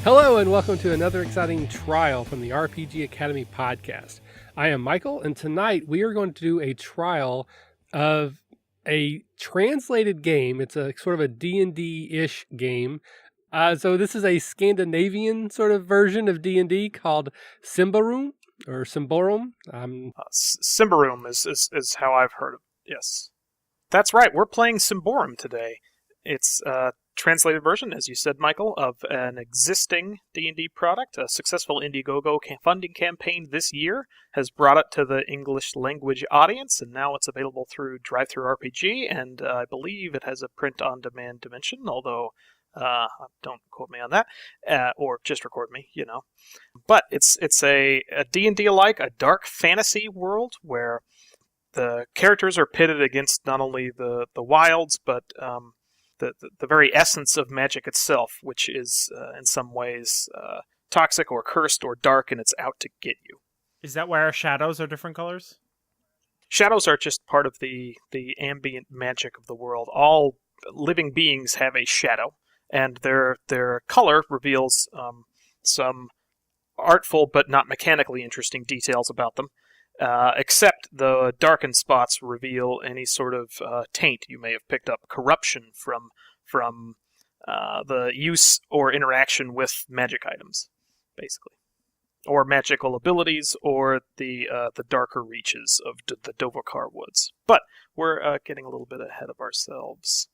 Hello and welcome to another exciting trial from the RPG Academy podcast. I am Michael, and tonight we are going to do a trial of a translated game. It's a sort of a D&D-ish game. So this is a Scandinavian sort of version of D&D called Symbaroum or Symbaroum. Symbaroum is how I've heard of it. Yes. That's right. We're playing Symbaroum today. It's a translated version, as you said, Michael, of an existing D&D product. A successful Indiegogo funding campaign this year has brought it to the English language audience, and now it's available through DriveThruRPG, and I believe it has a print-on-demand dimension, although don't quote me on that, or just record me, you know. But it's a D&D-alike, a dark fantasy world where the characters are pitted against not only the wilds, but the very essence of magic itself, which is in some ways toxic or cursed or dark, and it's out to get you. Is that why our shadows are different colors? Shadows are just part of the ambient magic of the world. All living beings have a shadow, and their color reveals some artful but not mechanically interesting details about them. Except the darkened spots reveal any sort of taint you may have picked up, corruption from the use or interaction with magic items, basically, or magical abilities, or the darker reaches of the Dovokar Woods. But we're getting a little bit ahead of ourselves.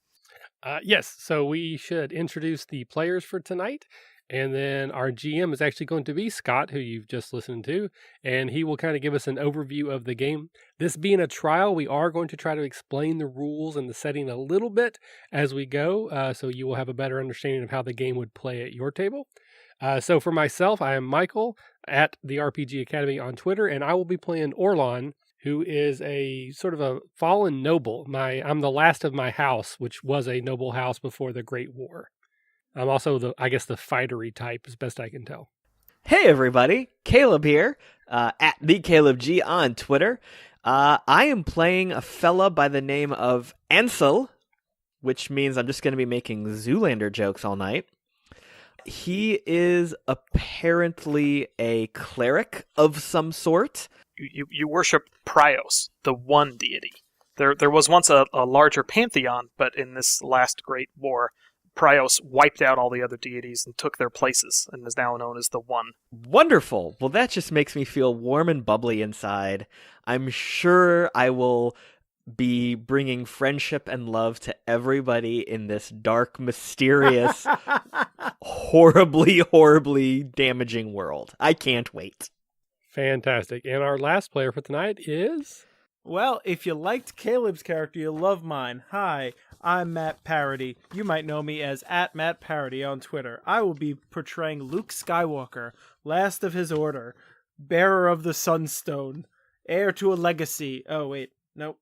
Yes, so we should introduce the players for tonight. And then our GM is actually going to be Scott, who you've just listened to, and he will kind of give us an overview of the game. This being a trial, we are going to try to explain the rules and the setting a little bit as we go, so you will have a better understanding of how the game would play at your table. So for myself, I am Michael at the RPG Academy on Twitter, and I will be playing Orlan, who is a sort of a fallen noble. I'm the last of my house, which was a noble house before the Great War. I'm also the fightery type, as best I can tell. Hey everybody, Caleb here, at the Caleb G on Twitter. I am playing a fella by the name of Ansel, which means I'm just going to be making Zoolander jokes all night. He is apparently a cleric of some sort. You worship Prios, the one deity. There was once a larger pantheon, but in this last great war, Prios wiped out all the other deities and took their places, and is now known as the One. Wonderful. Well, that just makes me feel warm and bubbly inside. I'm sure I will be bringing friendship and love to everybody in this dark, mysterious, horribly, horribly damaging world. I can't wait. Fantastic. And our last player for tonight is... Well, if you liked Caleb's character, you'll love mine. Hi, I'm Matt Parody. You might know me as @MattParody on Twitter. I will be portraying Luke Skywalker, last of his order, bearer of the Sunstone, heir to a legacy. Oh, wait. Nope,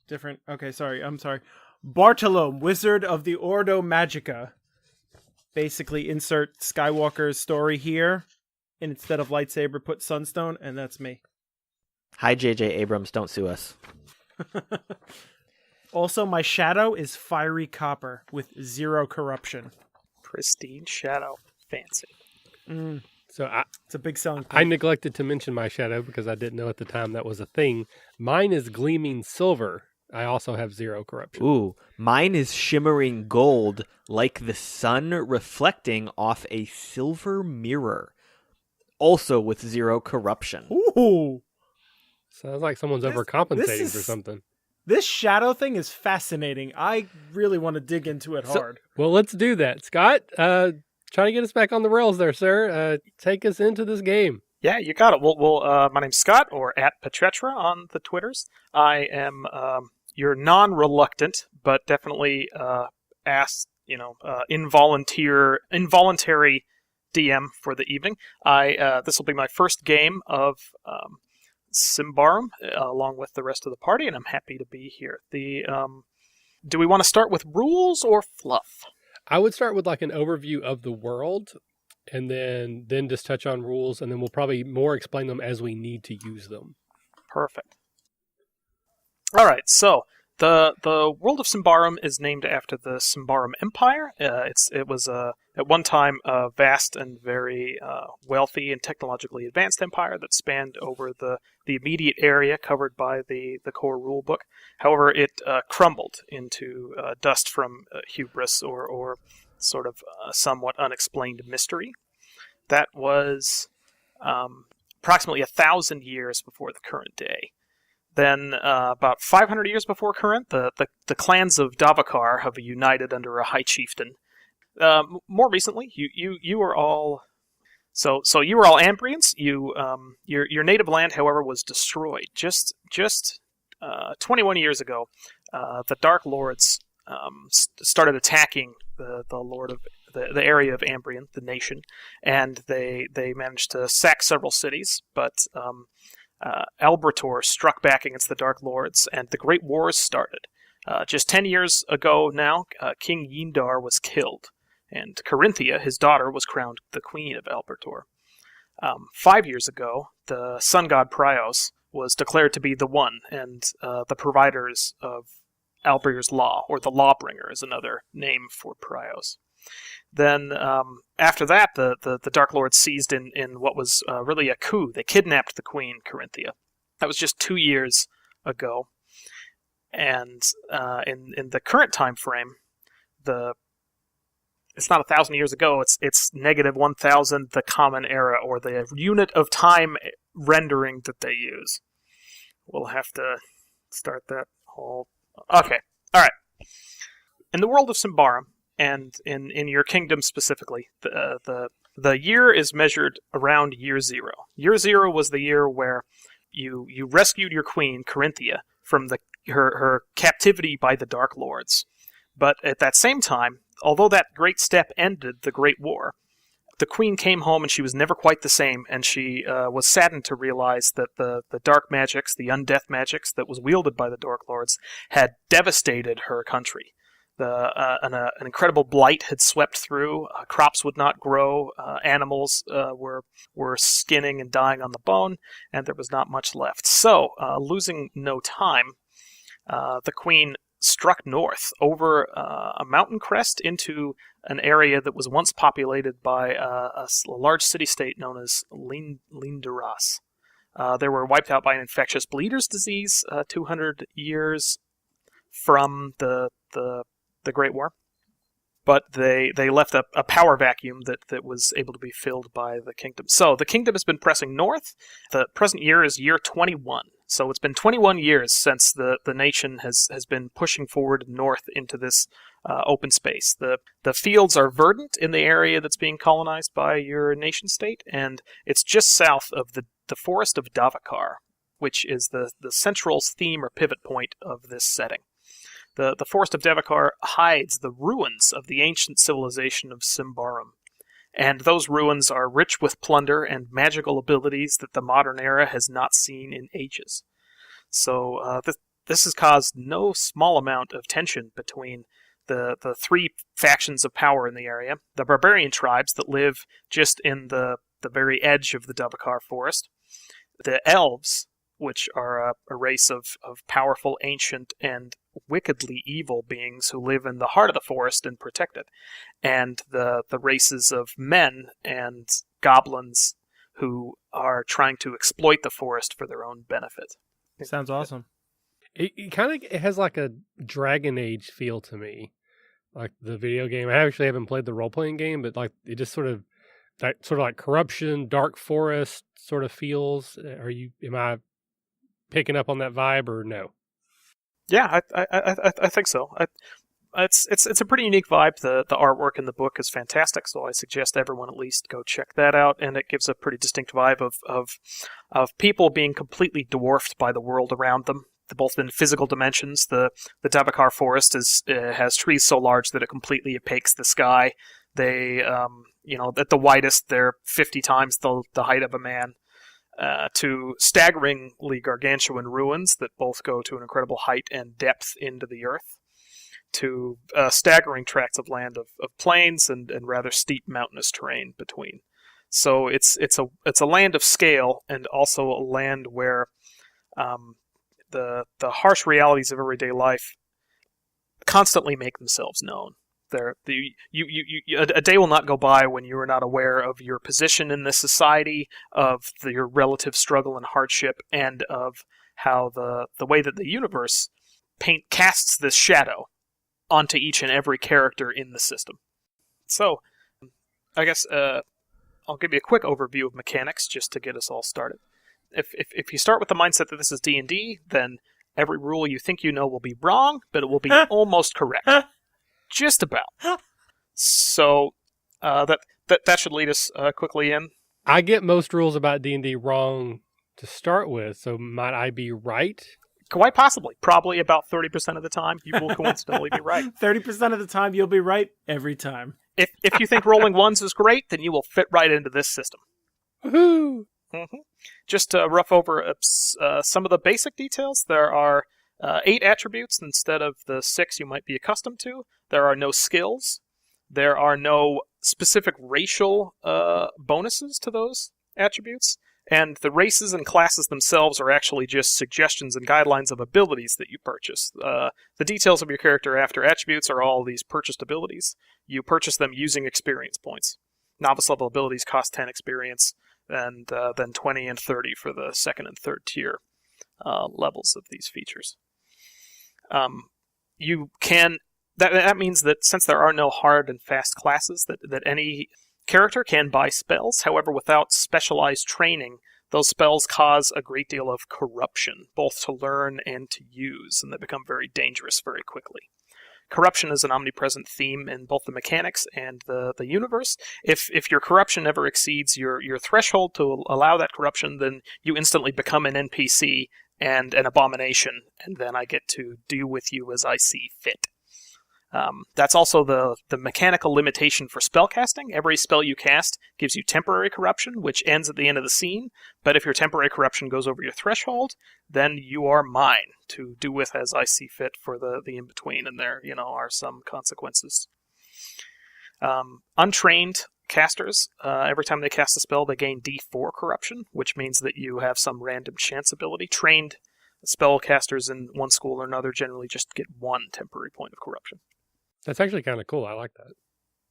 different. Okay, I'm sorry. Bartolom, wizard of the Ordo Magica. Basically, insert Skywalker's story here, and instead of lightsaber, put Sunstone, and that's me. Hi, J.J. Abrams, don't sue us. Also, my shadow is fiery copper with 0 corruption. Pristine shadow. Fancy. So it's a big selling point. I neglected to mention my shadow because I didn't know at the time that was a thing. Mine is gleaming silver. I also have 0 corruption. Ooh, mine is shimmering gold like the sun reflecting off a silver mirror. Also with 0 corruption. Ooh! Sounds like someone's overcompensating for something. This shadow thing is fascinating. I really want to dig into it hard. Well, let's do that. Scott, try to get us back on the rails there, sir. Take us into this game. Yeah, you got it. Well, my name's Scott, or @Petretra on the Twitters. I am your non-reluctant, but definitely involuntary DM for the evening. This will be my first game of Symbaroum, along with the rest of the party, and I'm happy to be here. Do we want to start with rules or fluff? I would start with like an overview of the world, and then just touch on rules, and then we'll probably more explain them as we need to use them. Perfect. All right, so the world of Symbaroum is named after the Symbaroum Empire. It was at one time a vast and very wealthy and technologically advanced empire that spanned over the immediate area covered by the core rulebook. However, it crumbled into dust from hubris or sort of somewhat unexplained mystery. That was approximately 1,000 years before the current day. Then, about 500 years before current, the clans of Davakar have united under a high chieftain. More recently, you were all so you were all Ambrians. Your native land, however, was destroyed just 21 years ago. The Dark Lords started attacking the lord of the area of Ambrian, the nation, and they managed to sack several cities, but Albertor struck back against the Dark Lords, and the Great Wars started. Just 10 years ago now, King Yindar was killed, and Corinthia, his daughter, was crowned the Queen of Albertor. 5 years ago, the Sun God Prios was declared to be the one, and the providers of Albrier's Law, or the Lawbringer is another name for Prios. Then, after that, the Dark Lords seized in what was really a coup. They kidnapped the Queen, Corinthia. That was just 2 years ago. And in the current time frame, it's not 1,000 years ago, it's negative 1,000, the Common Era, or the unit of time rendering that they use. We'll have to start that whole... Okay, alright. In the world of Symbaroum, and in your kingdom specifically, the year is measured around year zero. Year zero was the year where you rescued your queen, Corinthia, from her captivity by the Dark Lords. But at that same time, although that great step ended the Great War, the queen came home and she was never quite the same, and she was saddened to realize that the dark magics, the undeath magics that was wielded by the Dark Lords, had devastated her country. An incredible blight had swept through. Crops would not grow. Animals were skinning and dying on the bone, and there was not much left. So, losing no time, the queen struck north over a mountain crest into an area that was once populated by a large city-state known as Lindaras. They were wiped out by an infectious bleeders disease 200 years from the Great War, but they left a power vacuum that was able to be filled by the kingdom. So the kingdom has been pressing north. The present year is year 21. So it's been 21 years since the nation has been pushing forward north into this open space. The fields are verdant in the area that's being colonized by your nation state, and it's just south of the forest of Davakar, which is the central theme or pivot point of this setting. The forest of Davakar hides the ruins of the ancient civilization of Symbaroum, and those ruins are rich with plunder and magical abilities that the modern era has not seen in ages. So this has caused no small amount of tension between the three factions of power in the area: the barbarian tribes that live just in the very edge of the Davakar forest, the elves, which are a race of powerful, ancient, and wickedly evil beings who live in the heart of the forest and protect it, and the races of men and goblins who are trying to exploit the forest for their own benefit. Sounds awesome. It kind of has like a Dragon Age feel to me, like the video game. I actually haven't played the role-playing game, but like it just sort of like corruption, dark forest sort of feels. Am I picking up on that vibe or no? Yeah, I think so. It's a pretty unique vibe. The artwork in the book is fantastic, so I suggest everyone at least go check that out. And it gives a pretty distinct vibe of people being completely dwarfed by the world around them, both in physical dimensions. The Davakar forest has trees so large that it completely opaques the sky. They, at the widest, they're 50 times the height of a man. To staggeringly gargantuan ruins that both go to an incredible height and depth into the earth, to staggering tracts of land of plains and rather steep mountainous terrain between. So it's a land of scale, and also a land where the harsh realities of everyday life constantly make themselves known. A day will not go by when you are not aware of your position in this society, of your relative struggle and hardship, and of how the way that the universe casts this shadow onto each and every character in the system. So, I guess I'll give you a quick overview of mechanics just to get us all started. If you start with the mindset that this is D&D, then every rule you think you know will be wrong, but it will be almost correct. Just about. So that should lead us quickly in. I get most rules about D&D wrong to start with, so might I be right? Quite possibly. Probably about 30% of the time, you will coincidentally be right. 30% of the time, you'll be right every time. If you think rolling ones is great, then you will fit right into this system. Woohoo! Mm-hmm. Just to rough over some of the basic details, there are 8 attributes instead of the 6 you might be accustomed to. There are no skills. There are no specific racial bonuses to those attributes. And the races and classes themselves are actually just suggestions and guidelines of abilities that you purchase. The details of your character after attributes are all these purchased abilities. You purchase them using experience points. Novice level abilities cost 10 experience, and then 20 and 30 for the second and third tier levels of these features. That means that since there are no hard and fast classes, that any character can buy spells. However, without specialized training, those spells cause a great deal of corruption, both to learn and to use, and they become very dangerous very quickly. Corruption is an omnipresent theme in both the mechanics and the universe. If your corruption ever exceeds your threshold to allow that corruption, then you instantly become an NPC and an abomination, and then I get to deal with you as I see fit. That's also the mechanical limitation for spellcasting. Every spell you cast gives you temporary corruption, which ends at the end of the scene, but if your temporary corruption goes over your threshold, then you are mine to do with as I see fit for the in-between, and there are some consequences. Untrained casters, every time they cast a spell, they gain D4 corruption, which means that you have some random chance ability. Trained spellcasters in one school or another generally just get 1 temporary point of corruption. That's actually kind of cool. I like that.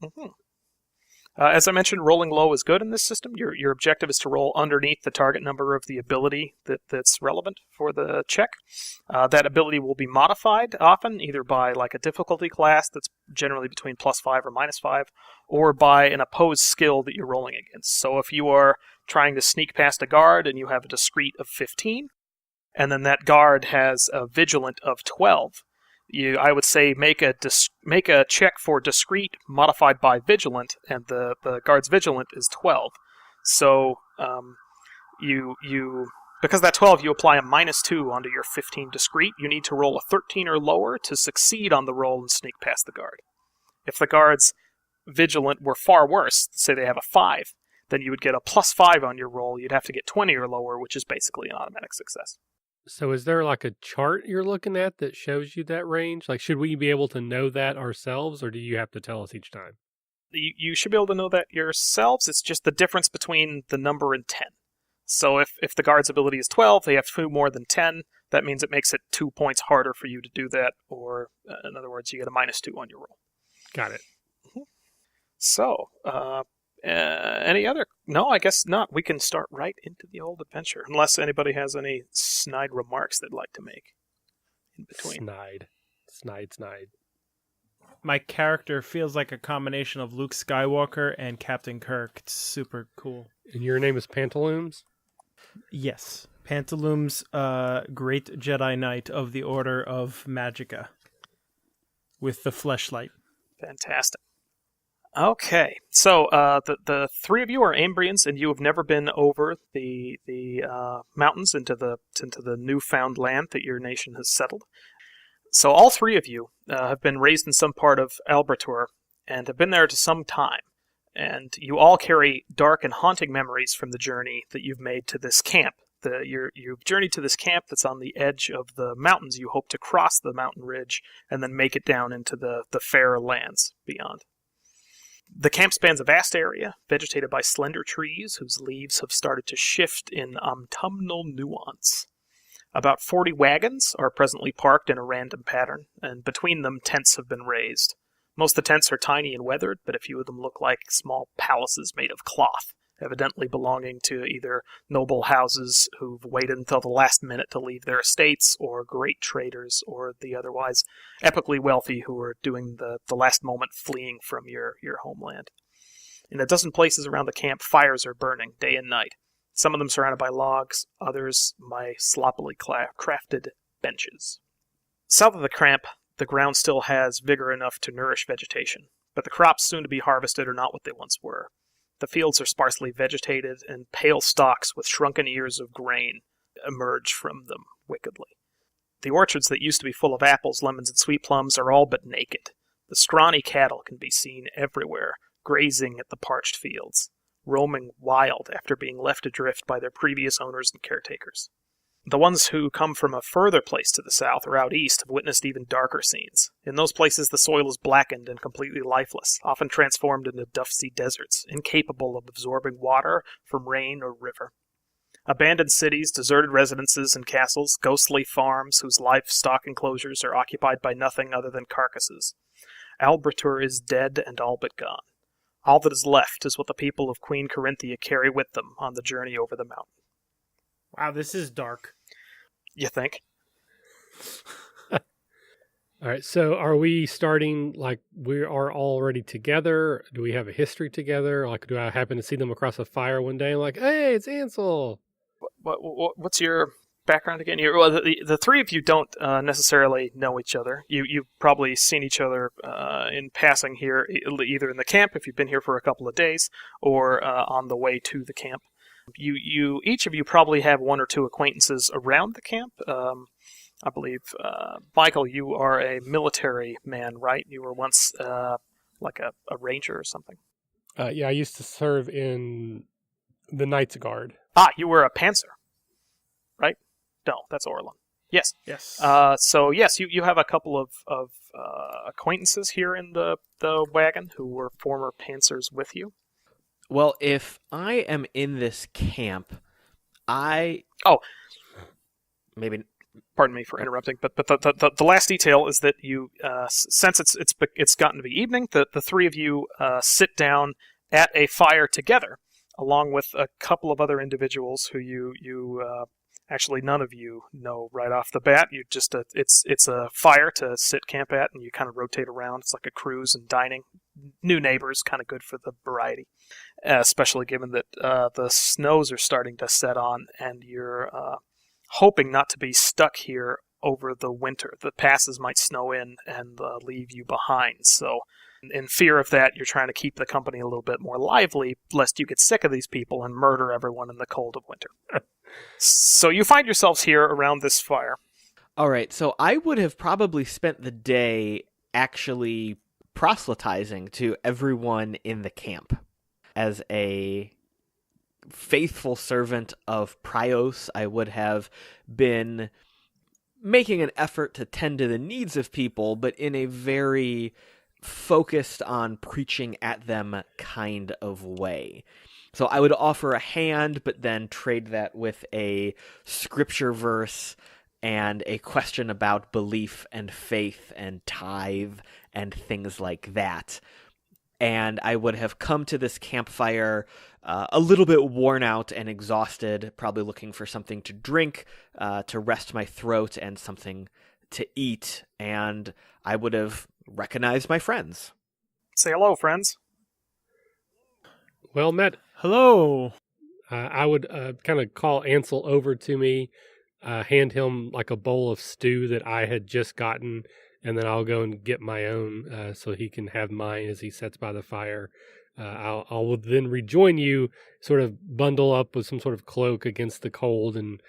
Mm-hmm. As I mentioned, rolling low is good in this system. Your objective is to roll underneath the target number of the ability that's relevant for the check. That ability will be modified often, either by like a difficulty class that's generally between +5 or -5, or by an opposed skill that you're rolling against. So if you are trying to sneak past a guard and you have a discreet of 15, and then that guard has a vigilant of 12, I would say make a check for discreet modified by vigilant, and the guard's vigilant is 12. So because that 12, you apply a -2 onto your 15 discreet. You need to roll a 13 or lower to succeed on the roll and sneak past the guard. If the guard's vigilant were far worse, say they have a 5, then you would get a +5 on your roll. You'd have to get 20 or lower, which is basically an automatic success. So is there like a chart you're looking at that shows you that range? Like, should we be able to know that ourselves, or do you have to tell us each time? You should be able to know that yourselves. It's just the difference between the number and 10. So if the guard's ability is 12, they have 2 more than 10. That means it makes it 2 points harder for you to do that, or in other words, you get a -2 on your roll. Got it. Mm-hmm. So, any other? No, I guess not. We can start right into the old adventure, unless anybody has any snide remarks they'd like to make in between. Snide. My character feels like a combination of Luke Skywalker and Captain Kirk. It's super cool. And your name is Pantaloons? Yes. Pantaloons, great Jedi Knight of the Order of Magica, with the fleshlight. Fantastic. Okay, so the 3 of you are Ambrians, and you have never been over the mountains into the newfound land that your nation has settled. So all 3 of you have been raised in some part of Albertor and have been there to some time, and you all carry dark and haunting memories from the journey that you've made to this camp. You've journeyed to this camp that's on the edge of the mountains. You hope to cross the mountain ridge and then make it down into the fair lands beyond. The camp spans a vast area, vegetated by slender trees whose leaves have started to shift in autumnal nuance. About 40 wagons are presently parked in a random pattern, and between them tents have been raised. Most of the tents are tiny and weathered, but a few of them look like small palaces made of cloth, evidently belonging to either noble houses who've waited until the last minute to leave their estates, or great traders, or the otherwise epically wealthy who are doing the last moment fleeing from your homeland. In a dozen places around the camp, fires are burning day and night. Some of them surrounded by logs, others by sloppily crafted benches. South of the camp, the ground still has vigor enough to nourish vegetation, but the crops soon to be harvested are not what they once were. The fields are sparsely vegetated, and pale stalks with shrunken ears of grain emerge from them wickedly. The orchards that used to be full of apples, lemons, and sweet plums are all but naked. The scrawny cattle can be seen everywhere, grazing at the parched fields, roaming wild after being left adrift by their previous owners and caretakers. The ones who come from a further place to the south or out east have witnessed even darker scenes. In those places the soil is blackened and completely lifeless, often transformed into dusty deserts, incapable of absorbing water from rain or river. Abandoned cities, deserted residences and castles, ghostly farms whose livestock enclosures are occupied by nothing other than carcasses. Albertur is dead and all but gone. All that is left is what the people of Queen Corinthia carry with them on the journey over the mountain. Wow, this is dark. You think? All right, so are we starting like we are already together? Do we have a history together? Like, do I happen to see them across a fire one day and like, hey, it's Ansel? What's your background again? Well, the three of you don't necessarily know each other. You've probably seen each other in passing here, either in the camp if you've been here for a couple of days, or on the way to the camp. Each of you probably have one or two acquaintances around the camp. I believe, Michael, you are a military man, right? You were once like a ranger or something. Yeah, I used to serve in the Knights Guard. Ah, you were a Pansar, right? No, that's Orlan. Yes. Yes. So yes, you have a couple of acquaintances here in the wagon who were former Pansars with you. Well, if I am in this camp, maybe. Pardon me for interrupting, but the last detail is that you, since it's gotten to be evening, the three of you sit down at a fire together, along with a couple of other individuals who you actually none of you know right off the bat. You just it's a fire to sit camp at, and you kind of rotate around. It's like a cruise and dining. New neighbors, kind of good for the variety, especially given that the snows are starting to set on, and you're hoping not to be stuck here over the winter. The passes might snow in and leave you behind. So in fear of that, you're trying to keep the company a little bit more lively, lest you get sick of these people and murder everyone in the cold of winter. So you find yourselves here around this fire. All right, so I would have probably spent the day actually proselytizing to everyone in the camp. As a faithful servant of Prios, I would have been making an effort to tend to the needs of people, but in a very focused on preaching at them kind of way. So I would offer a hand, but then trade that with a scripture verse and a question about belief and faith and tithe and things like that. And I would have come to this campfire a little bit worn out and exhausted, probably looking for something to drink, to rest my throat, and something to eat. And I would have recognized my friends. Say hello, friends. Well met. Hello. I would kind of call Ansel over to me, hand him like a bowl of stew that I had just gotten, and then I'll go and get my own so he can have mine as he sits by the fire. I will then rejoin you, sort of bundle up with some sort of cloak against the cold, and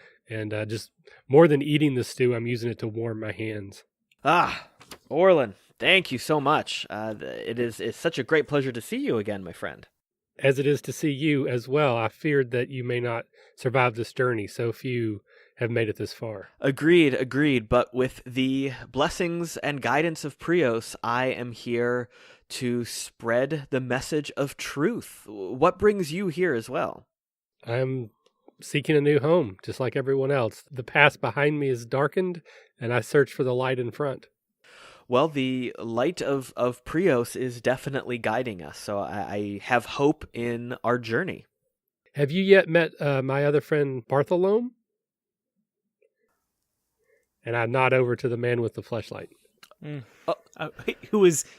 just more than eating the stew, I'm using it to warm my hands. Ah, Orlan, thank you so much. It's such a great pleasure to see you again, my friend. As it is to see you as well. I feared that you may not survive this journey. So few have made it this far. Agreed. But with the blessings and guidance of Prios, I am here to spread the message of truth. What brings you here as well? I'm seeking a new home, just like everyone else. The past behind me is darkened, and I search for the light in front. Well, the light of Prios is definitely guiding us, so I have hope in our journey. Have you yet met my other friend Bartolom? And I nod over to the man with the fleshlight.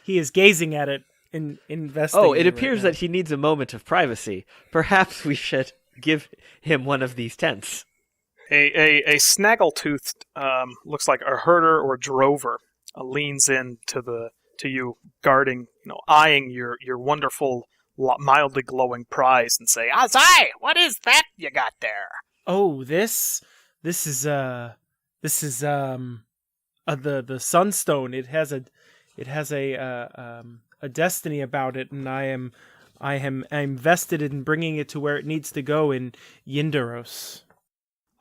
He is gazing at it in investing. Oh, it appears that he needs a moment of privacy. Perhaps we should give him one of these tents. A snaggle-toothed, looks like a herder or drover, leans in to you, guarding, eyeing your wonderful, mildly glowing prize, and say, "Azai, what is that you got there?" Oh, this is the Sunstone. It has a destiny about it, and I'm vested in bringing it to where it needs to go in Yindaros.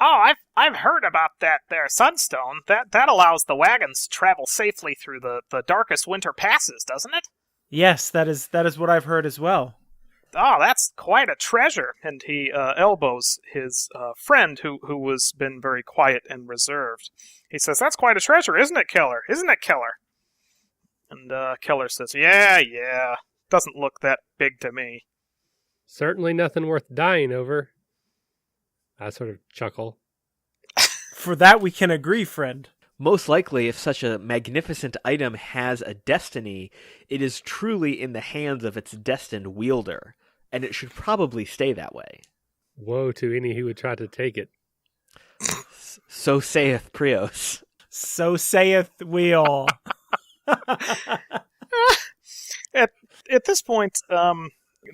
Oh, I've heard about that there Sunstone. That allows the wagons to travel safely through the darkest winter passes, doesn't it? Yes, that is what I've heard as well. Oh, that's quite a treasure. And he elbows his friend, who was been very quiet and reserved. He says, "That's quite a treasure, isn't it, Keller? Isn't it, Keller?" And Keller says, Yeah. Doesn't look that big to me. Certainly nothing worth dying over. I sort of chuckle. For that we can agree, friend. Most likely, if such a magnificent item has a destiny, it is truly in the hands of its destined wielder, and it should probably stay that way. Woe to any who would try to take it. So saith Prios. So saith we all. At this point,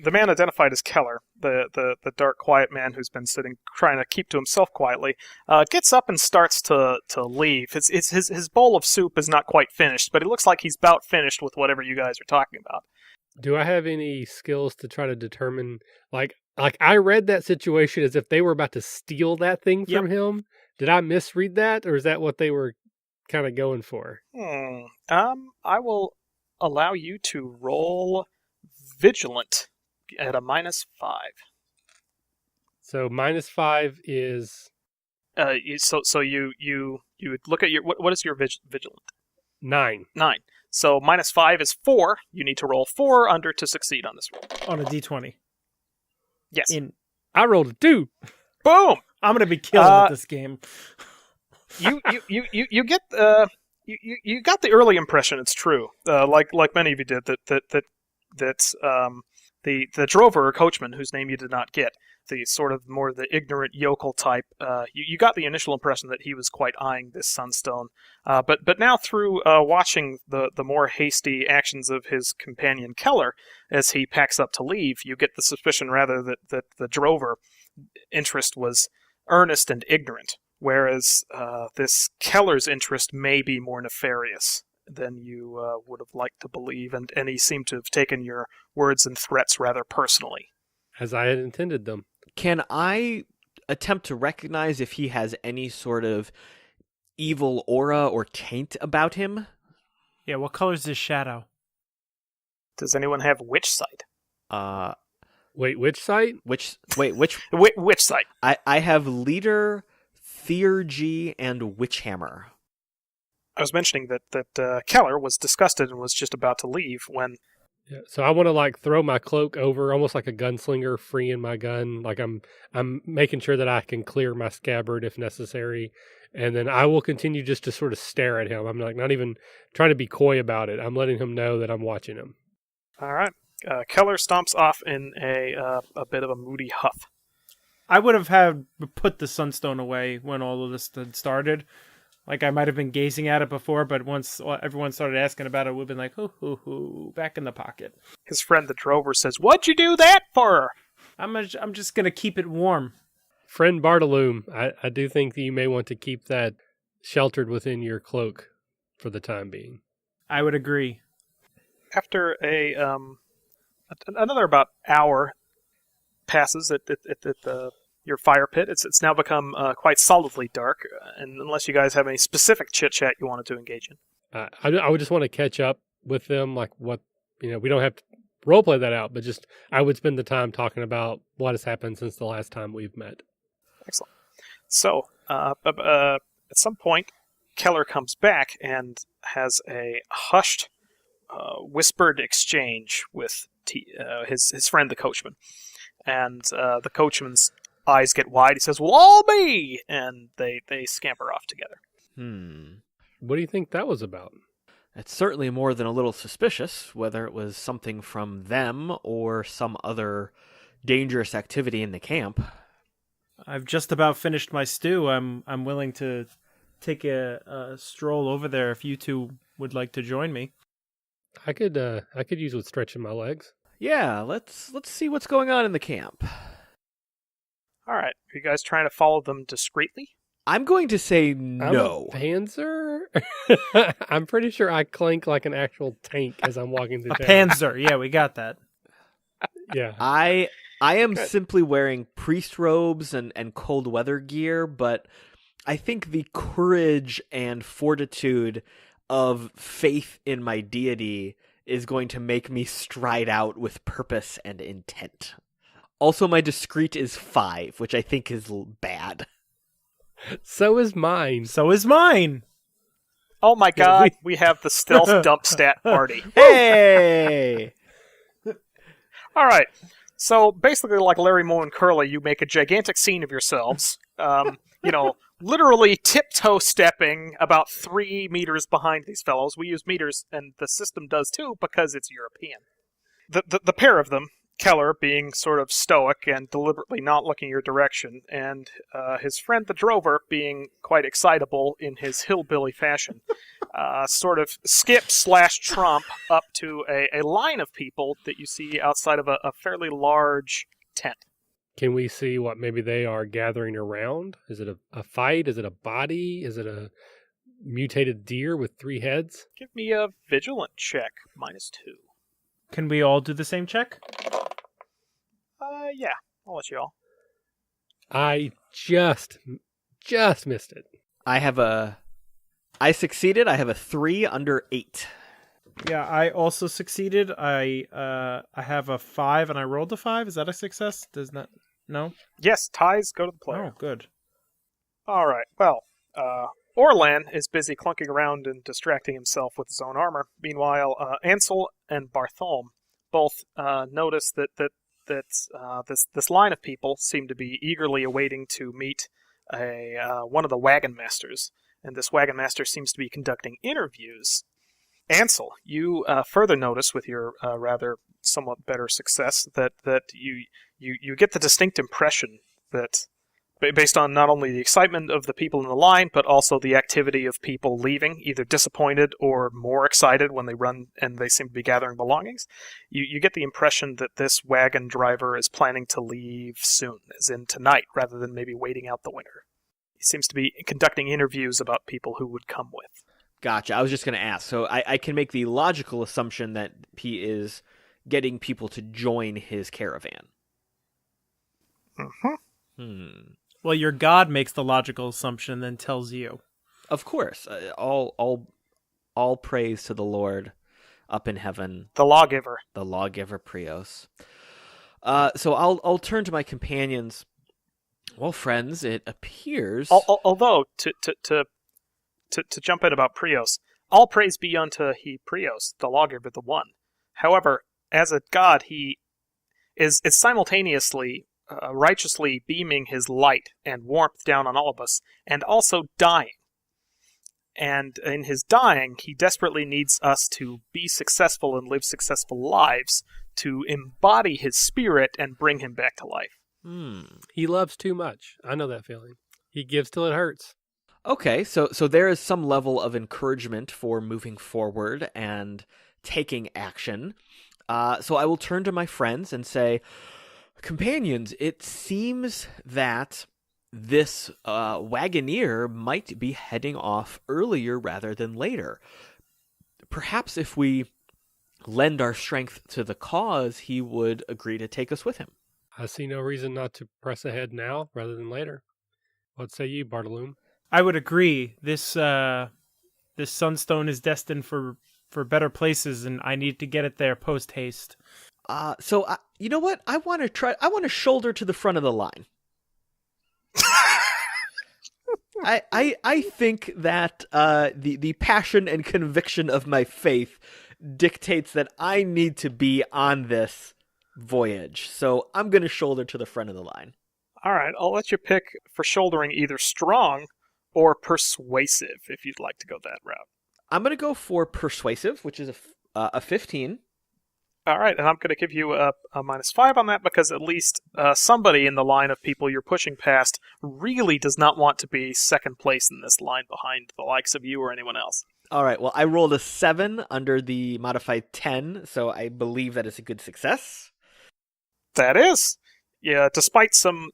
the man identified as Keller, the dark, quiet man who's been sitting, trying to keep to himself quietly, gets up and starts to leave. His bowl of soup is not quite finished, but it looks like he's about finished with whatever you guys are talking about. Do I have any skills to try to determine, like I read that situation as if they were about to steal that thing from him? Did I misread that, or is that what they were kind of going for? I will allow you to roll Vigilant at a -5. So -5 is so you would look at your what is your Vigilant? 9. 9. So -5 is 4. You need to roll 4 under to succeed on this roll. On a D20. Yes. I rolled a 2. Boom. I'm gonna be killing at this game. You get you got the early impression. It's true. Like many of you did that the drover or coachman, whose name you did not get, the sort of more the ignorant yokel type, you got the initial impression that he was quite eyeing this Sunstone. But now through watching the more hasty actions of his companion Keller as he packs up to leave, you get the suspicion rather that the drover interest was earnest and ignorant, whereas this Keller's interest may be more nefarious than you would have liked to believe, and he seemed to have taken your words and threats rather personally. As I had intended them. Can I attempt to recognize if he has any sort of evil aura or taint about him? Yeah, what color's his shadow? Does anyone have witch sight? Wait, which site? Which Witch sight. I have leader, theurgy, and witch hammer. I was mentioning that Keller was disgusted and was just about to leave when... Yeah, so I want to throw my cloak over, almost like a gunslinger, freeing my gun. Like I'm making sure that I can clear my scabbard if necessary, and then I will continue just to sort of stare at him. I'm not even trying to be coy about it. I'm letting him know that I'm watching him. All right. Keller stomps off in a bit of a moody huff. I would have had put the Sunstone away when all of this had started. Like, I might have been gazing at it before, but once everyone started asking about it, we've been like, hoo, back in the pocket. His friend the drover says, "What'd you do that for?" I'm just going to keep it warm. Friend Bartolom, I do think that you may want to keep that sheltered within your cloak for the time being. I would agree. After another about hour passes at your fire pit, it's now become quite solidly dark, and unless you guys have any specific chit-chat you wanted to engage in. I would just want to catch up with them, like what, we don't have to roleplay that out, but just I would spend the time talking about what has happened since the last time we've met. Excellent. So, at some point, Keller comes back and has a hushed, whispered exchange with his friend, the coachman. And the coachman's eyes get wide. He says, "We'll all be!" And they scamper off together. What do you think that was about? It's certainly more than a little suspicious, whether it was something from them or some other dangerous activity in the camp. I've just about finished my stew. I'm willing to take a stroll over there if you two would like to join me. I could use with stretching my legs. Yeah, let's see what's going on in the camp. All right. Are you guys trying to follow them discreetly? I'm going to say no. I'm a Panzer? I'm pretty sure I clank like an actual tank as I'm walking through A town. Panzer. Yeah, we got that. Yeah. I am Good. simply wearing priest robes and cold weather gear, but I think the courage and fortitude of faith in my deity is going to make me stride out with purpose and intent. Also, my discreet is 5, which I think is bad. So is mine. So is mine. Oh my god, we have the stealth dump stat party. Hey! All right. So basically, like Larry Moe and Curly, you make a gigantic scene of yourselves. Literally tiptoe stepping about 3 meters behind these fellows. We use meters, and the system does too because it's European. The pair of them, Keller being sort of stoic and deliberately not looking your direction, and his friend the drover being quite excitable in his hillbilly fashion, sort of skip/tromp up to a line of people that you see outside of a fairly large tent. Can we see what maybe they are gathering around? Is it a fight? Is it a body? Is it a mutated deer with 3 heads? Give me a vigilant check, -2. Can we all do the same check? Yeah, I'll let you all. I just missed it. I succeeded. I have a 3 under 8. Yeah, I also succeeded. I have a 5 and I rolled a 5. Is that a success? Does not? No. Yes, ties go to the player. Oh, good. All right. Well, Orlan is busy clunking around and distracting himself with his own armor. Meanwhile, Ansel and Bartolom both notice that this line of people seem to be eagerly awaiting to meet one of the wagon masters, and this wagon master seems to be conducting interviews. Ansel, you further notice with your rather somewhat better success that you get the distinct impression that, based on not only the excitement of the people in the line, but also the activity of people leaving, either disappointed or more excited when they run and they seem to be gathering belongings, you get the impression that this wagon driver is planning to leave soon, as in tonight, rather than maybe waiting out the winter. He seems to be conducting interviews about people who would come with. Gotcha. I was just going to ask. So I can make the logical assumption that he is getting people to join his caravan. Mm-hmm. Well, your god makes the logical assumption, then tells you. Of course. All praise to the Lord up in heaven, The lawgiver. the lawgiver Prios. So I'll turn to my companions. Well, friends, it appears. Although, to jump in about Prios, all praise be unto he Prios, the lawgiver, the one. However, as a god, he is simultaneously righteously beaming his light and warmth down on all of us, and also dying. And in his dying, he desperately needs us to be successful and live successful lives to embody his spirit and bring him back to life. He loves too much. I know that feeling. He gives till it hurts. Okay, so there is some level of encouragement for moving forward and taking action. So I will turn to my friends and say, companions, it seems that this wagoneer might be heading off earlier rather than later. Perhaps if we lend our strength to the cause, he would agree to take us with him. I see no reason not to press ahead now rather than later. What say you, Bartolom? I would agree. This Sunstone is destined for better places, and I need to get it there post haste. So you know what? I want to shoulder to the front of the line. I think that the passion and conviction of my faith dictates that I need to be on this voyage. So I'm going to shoulder to the front of the line. All right, I'll let you pick for shouldering either strong or persuasive if you'd like to go that route. I'm going to go for persuasive, which is a 15. All right, and I'm going to give you a -5 on that because at least somebody in the line of people you're pushing past really does not want to be second place in this line behind the likes of you or anyone else. All right, well, I rolled a 7 under the modified 10, so I believe that is a good success. That is. Yeah, despite some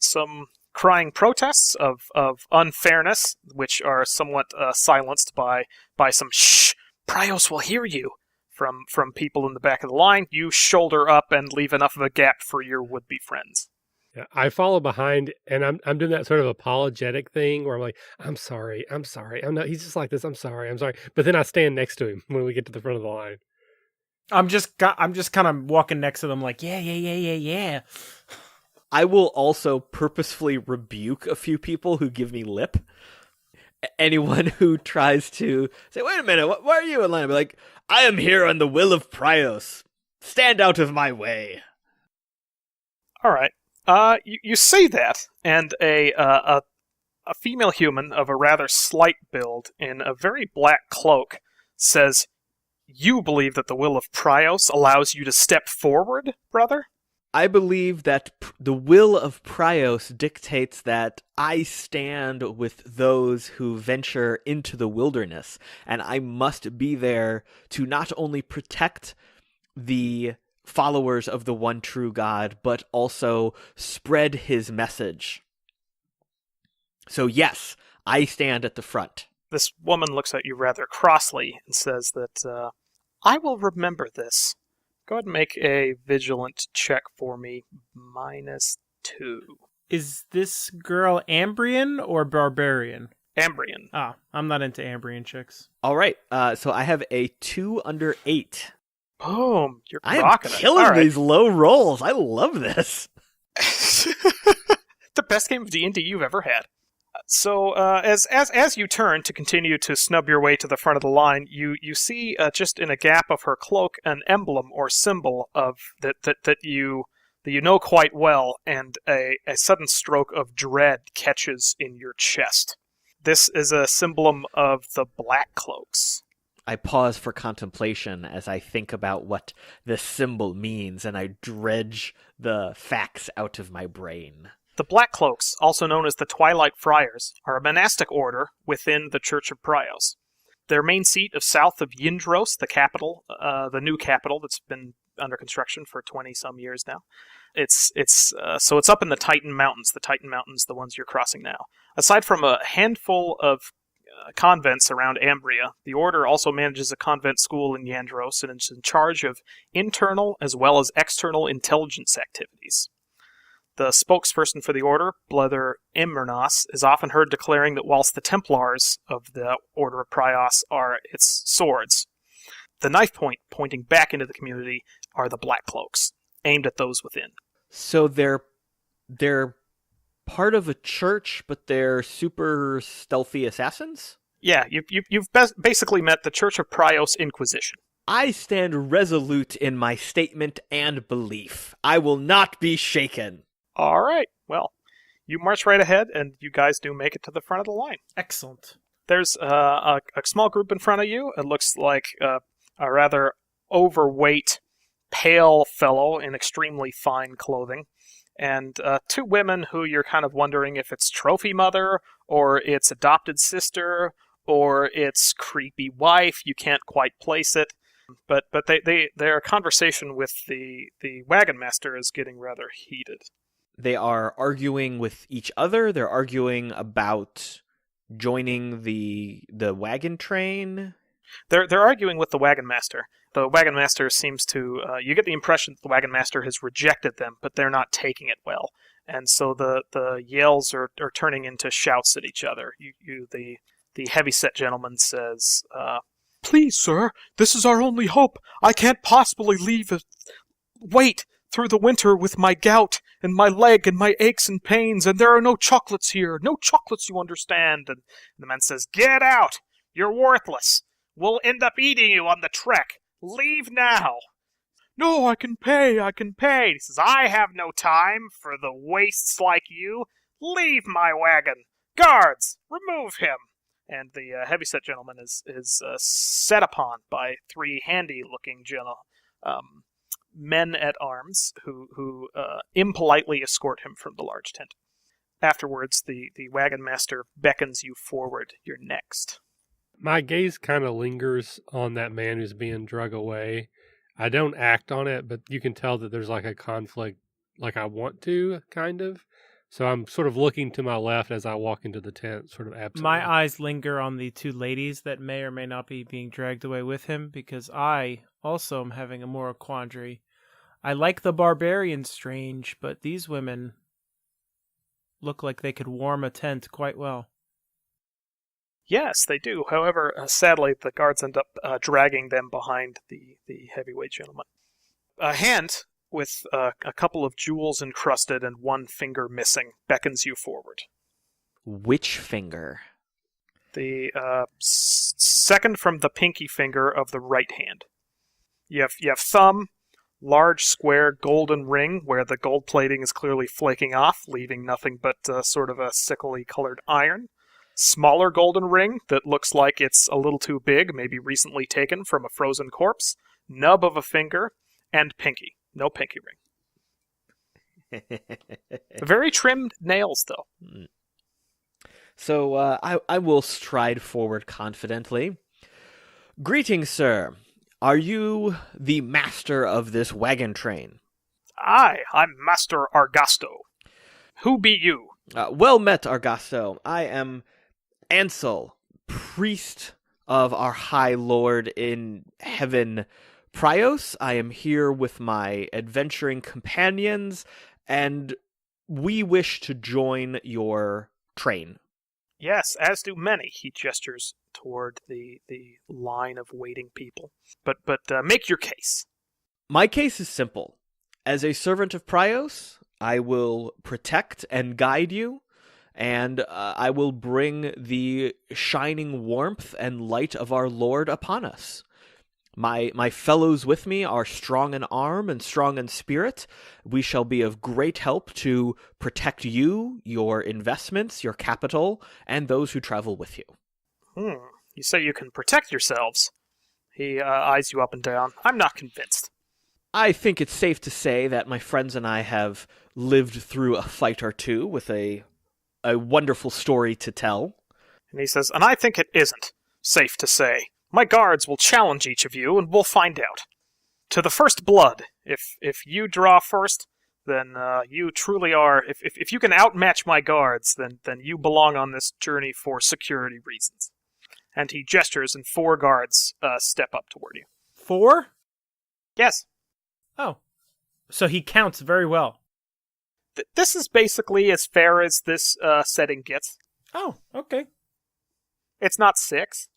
crying protests of unfairness, which are somewhat silenced by some "shh, Prios will hear you" from people in the back of the line, you shoulder up and leave enough of a gap for your would-be friends. Yeah, I follow behind, and I'm doing that sort of apologetic thing where I'm like, I'm sorry. I'm not. He's just like this. I'm sorry. But then I stand next to him when we get to the front of the line. I'm just kind of walking next to them like, yeah. I will also purposefully rebuke a few people who give me lip. Anyone who tries to say, wait a minute, why are you in line? I'll be like, I am here on the will of Prios. Stand out of my way. All right. You say that, and a female human of a rather slight build in a very black cloak says, "You believe that the will of Prios allows you to step forward, brother?" I believe that the will of Prios dictates that I stand with those who venture into the wilderness, and I must be there to not only protect the followers of the one true God, but also spread his message. So yes, I stand at the front. This woman looks at you rather crossly and says that, I will remember this. Go ahead and make a vigilant check for me, -2. Is this girl Ambrian or barbarian? Ambrian. Ah, I'm not into Ambrian chicks. All right, so I have a 2 under 8. Boom, you're I am rocking it. killing All right. these low rolls. I love this. The best game of D&D you've ever had. So, as you turn to continue to snub your way to the front of the line, you see just in a gap of her cloak an emblem or symbol of that you know quite well, and a sudden stroke of dread catches in your chest. This is a symbol of the Black Cloaks. I pause for contemplation as I think about what this symbol means, and I dredge the facts out of my brain. The Black Cloaks, also known as the Twilight Friars, are a monastic order within the Church of Prios. Their main seat is south of Yindros, the capital, the new capital that's been under construction for 20-some years now. So it's up in the Titan Mountains, the ones you're crossing now. Aside from a handful of convents around Ambria, the order also manages a convent school in Yandros and is in charge of internal as well as external intelligence activities. The spokesperson for the order, Brother Immernos, is often heard declaring that whilst the Templars of the Order of Prios are its swords, the knife point pointing back into the community are the Black Cloaks, aimed at those within. So they're part of a church, but they're super stealthy assassins? Yeah, you've basically met the Church of Prios Inquisition. I stand resolute in my statement and belief. I will not be shaken. All right, well, you march right ahead, and you guys do make it to the front of the line. Excellent. There's a small group in front of you. It looks like a rather overweight, pale fellow in extremely fine clothing, and 2 women who you're kind of wondering if it's trophy mother, or it's adopted sister, or it's creepy wife. You can't quite place it. But their conversation with the wagon master is getting rather heated. They are arguing with each other. They're arguing about joining the wagon train. They're arguing with the wagon master. The wagon master seems to... you get the impression that the wagon master has rejected them, but they're not taking it well. And so the yells are turning into shouts at each other. The heavy-set gentleman says, "Please, sir, this is our only hope. I can't possibly wait through the winter with my gout and my leg and my aches and pains, and there are no chocolates here. No chocolates, you understand. And the man says, get out. You're worthless. We'll end up eating you on the trek. Leave now. No, I can pay. He says, I have no time for the wastes like you. Leave my wagon. Guards, remove him. And the heavyset gentleman is set upon by three handy-looking men at arms who impolitely escort him from the large tent. Afterwards, the wagon master beckons you forward. You're next. My gaze kind of lingers on that man who's being drug away. I don't act on it, but you can tell that there's like a conflict, like I want to, kind of. So I'm sort of looking to my left as I walk into the tent, sort of absently. My eyes linger on the two ladies that may or may not be being dragged away with him, because I also am having a moral quandary. I like the barbarians strange, but these women look like they could warm a tent quite well. Yes, they do. However, sadly, the guards end up dragging them behind the heavyweight gentleman. A hand with a couple of jewels encrusted and one finger missing beckons you forward. Which finger? The second from the pinky finger of the right hand. You have thumb, large square golden ring where the gold plating is clearly flaking off, leaving nothing but sort of a sickly colored iron. Smaller golden ring that looks like it's a little too big, maybe recently taken from a frozen corpse. Nub of a finger, and pinky. No pinky ring. Very trimmed nails, though. So I will stride forward confidently. Greetings, sir. Are you the master of this wagon train? Aye, I'm Master Argasto. Who be you? Well met, Argasto. I am Ansel, priest of our High Lord in Heaven, Prios. I am here with my adventuring companions, and we wish to join your train. Yes, as do many. He gestures toward the line of waiting people. But make your case. My case is simple. As a servant of Prios, I will protect and guide you, and I will bring the shining warmth and light of our Lord upon us. My fellows with me are strong in arm and strong in spirit. We shall be of great help to protect you, your investments, your capital, and those who travel with you. You say you can protect yourselves. He eyes you up and down. I'm not convinced. I think it's safe to say that my friends and I have lived through a fight or two with a wonderful story to tell. And he says, and I think it isn't safe to say. My guards will challenge each of you, and we'll find out. To the first blood. If you draw first, then you truly are... If you can outmatch my guards, then you belong on this journey for security reasons. And he gestures, and 4 guards step up toward you. 4? Yes. Oh. So he counts very well. This is basically as fair as this setting gets. Oh, okay. It's not 6.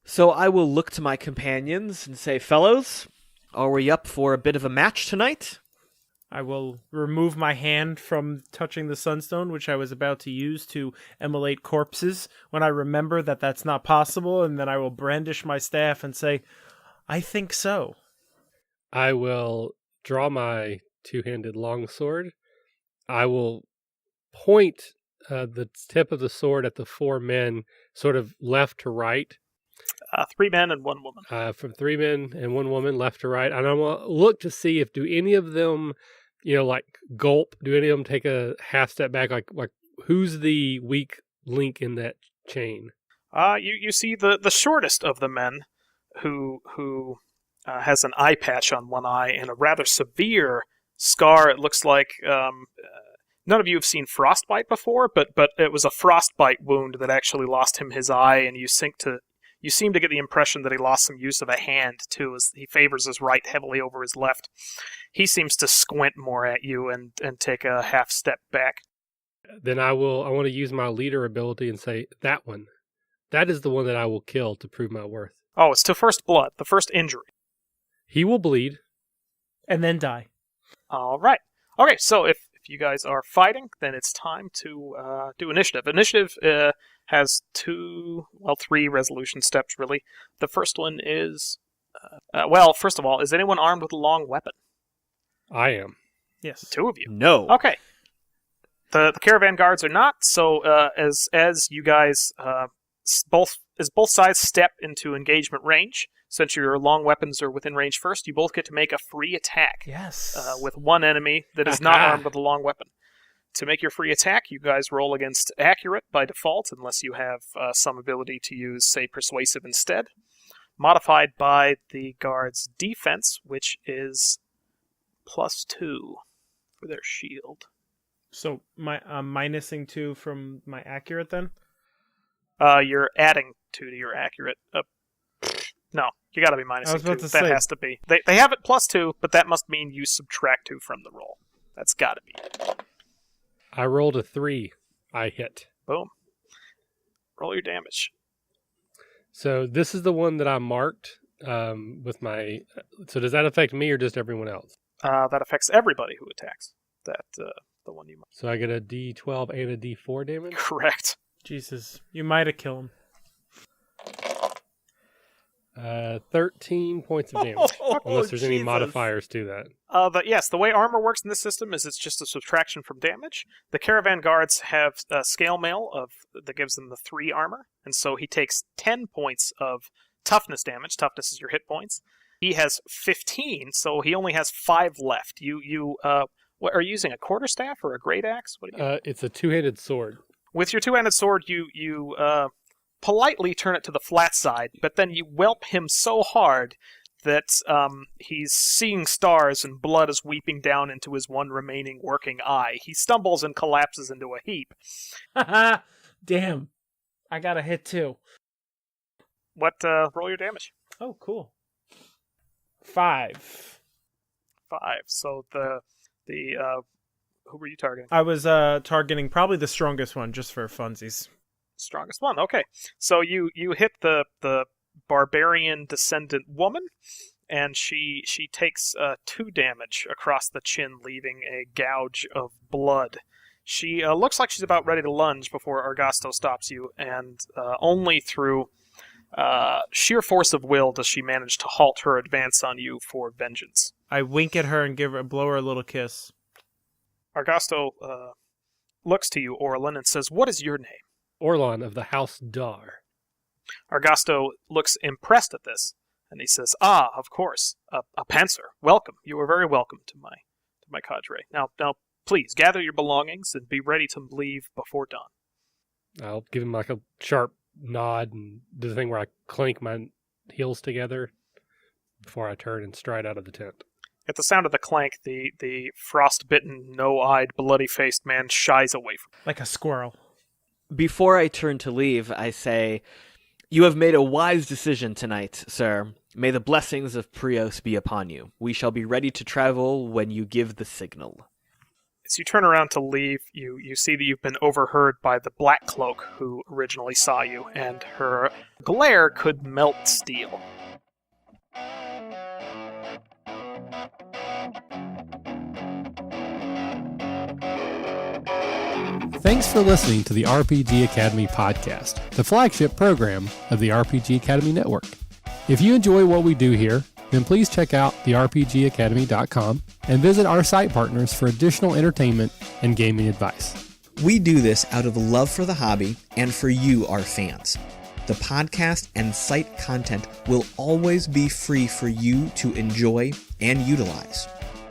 So I will look to my companions and say, fellows, are we up for a bit of a match tonight? I will remove my hand from touching the Sunstone, which I was about to use to immolate corpses, when I remember that that's not possible, and then I will brandish my staff and say, I think so. I will draw my two-handed longsword. I will point the tip of the sword at the 4 men, sort of left to right. 3 men and 1 woman. From 3 men and 1 woman, left to right. And I'm going to look to see if do any of them, like gulp, do any of them take a half step back? Like who's the weak link in that chain? You see the shortest of the men who has an eye patch on one eye and a rather severe scar. It looks like none of you have seen frostbite before, but it was a frostbite wound that actually lost him his eye, and you seem to get the impression that he lost some use of a hand, too, as he favors his right heavily over his left. He seems to squint more at you and take a half step back. Then I want to use my leader ability and say, that one. That is the one that I will kill to prove my worth. Oh, it's to first blood, the first injury. He will bleed. And then die. All right. Okay, so if you guys are fighting, then it's time to do initiative. Initiative has three resolution steps, really. The first one is, first of all, is anyone armed with a long weapon? I am. Yes. Two of you. No. Okay. The caravan guards are not. So as you guys both sides step into engagement range, since your long weapons are within range first, you both get to make a free attack. Yes. With one enemy that is not armed with a long weapon. To make your free attack, you guys roll against accurate by default, unless you have some ability to use, say, persuasive instead. Modified by the guard's defense, which is +2 for their shield. So I'm minusing 2 from my accurate then? You're adding 2 to your accurate. No, you gotta be minusing 2. I was about to That say. has to be. They have it +2, but that must mean you subtract 2 from the roll. That's gotta be it. I rolled a 3. I hit. Boom. Roll your damage. So this is the one that I marked with my... So does that affect me or just everyone else? That affects everybody who attacks. The one you marked. So I get a D12 and a D4 damage? Correct. Jesus. You might have killed him. 13 points of damage. Unless there's any Jesus. modifiers to that. Yes, the way armor works in this system is it's just a subtraction from damage. The caravan guards have a scale mail that gives them the 3 armor, and so he takes 10 points of toughness damage. Toughness is your hit points. He has 15, so he only has 5 left. What are you using, a quarterstaff or a great axe? What are you It's a two-handed sword. With your two-handed sword, you politely turn it to the flat side, but then you whelp him so hard that he's seeing stars and blood is weeping down into his one remaining working eye. He stumbles and collapses into a heap. Damn. I got a hit too. Roll your damage. Oh, cool. 5. 5. So who were you targeting? I was targeting probably the strongest one, just for funsies. Strongest one. Okay. So you hit the barbarian descendant woman, and she takes 2 damage across the chin, leaving a gouge of blood. She looks like she's about ready to lunge before Argasto stops you, and only through sheer force of will does she manage to halt her advance on you for vengeance. I wink at her and blow her a little kiss. Argasto looks to you, Orlan, and says, "What is your name?" Orlan of the House Daar. Argasto looks impressed at this, and he says, "Ah, of course, a Pansar. Welcome. You are very welcome to my cadre. Now, please gather your belongings and be ready to leave before dawn." I'll give him like a sharp nod and do the thing where I clink my heels together before I turn and stride out of the tent. At the sound of the clank, the frost-bitten, no-eyed, bloody-faced man shies away from him. Like a squirrel. Before I turn to leave, I say, "You have made a wise decision tonight, sir. May the blessings of Prios be upon you. We shall be ready to travel when you give the signal." As you turn around to leave, you see that you've been overheard by the Black Cloak who originally saw you, and her glare could melt steel. Thanks for listening to the RPG Academy podcast, the flagship program of the RPG Academy Network. If you enjoy what we do here, then please check out therpgacademy.com and visit our site partners for additional entertainment and gaming advice. We do this out of love for the hobby and for you, our fans. The podcast and site content will always be free for you to enjoy and utilize.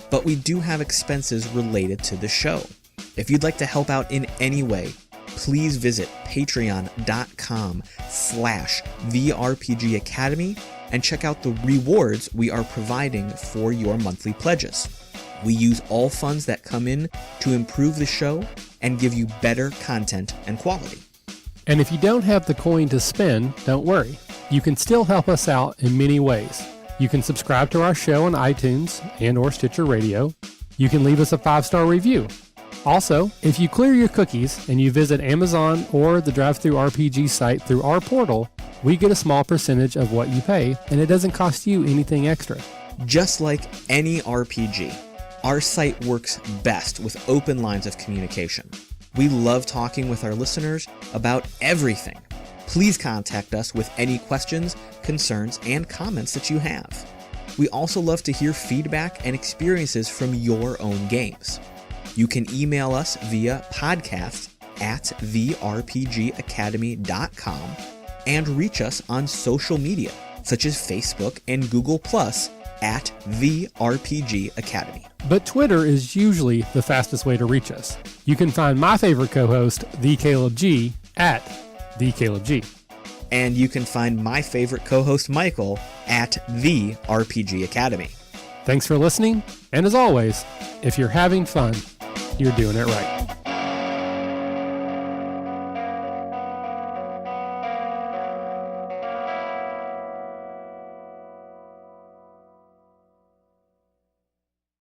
But we do have expenses related to the show. If you'd like to help out in any way, please visit patreon.com/therpgacademy and check out the rewards we are providing for your monthly pledges. We use all funds that come in to improve the show and give you better content and quality. And if you don't have the coin to spend, don't worry. You can still help us out in many ways. You can subscribe to our show on iTunes and or Stitcher Radio. You can leave us a 5-star review. Also, if you clear your cookies and you visit Amazon or the Drive-Thru RPG site through our portal, we get a small percentage of what you pay, and it doesn't cost you anything extra. Just like any RPG, Our site works best with open lines of communication. We love talking with our listeners about everything. Please contact us with any questions, concerns, and comments that you have. We also love to hear feedback and experiences from your own games. You can email us via podcast@therpgacademy.com and reach us on social media, such as Facebook and Google+, at The RPG Academy. But Twitter is usually the fastest way to reach us. You can find my favorite co-host, The Caleb G, at The Caleb G. And you can find my favorite co-host, Michael, at The RPG Academy. Thanks for listening, and as always, if you're having fun, you're doing it right.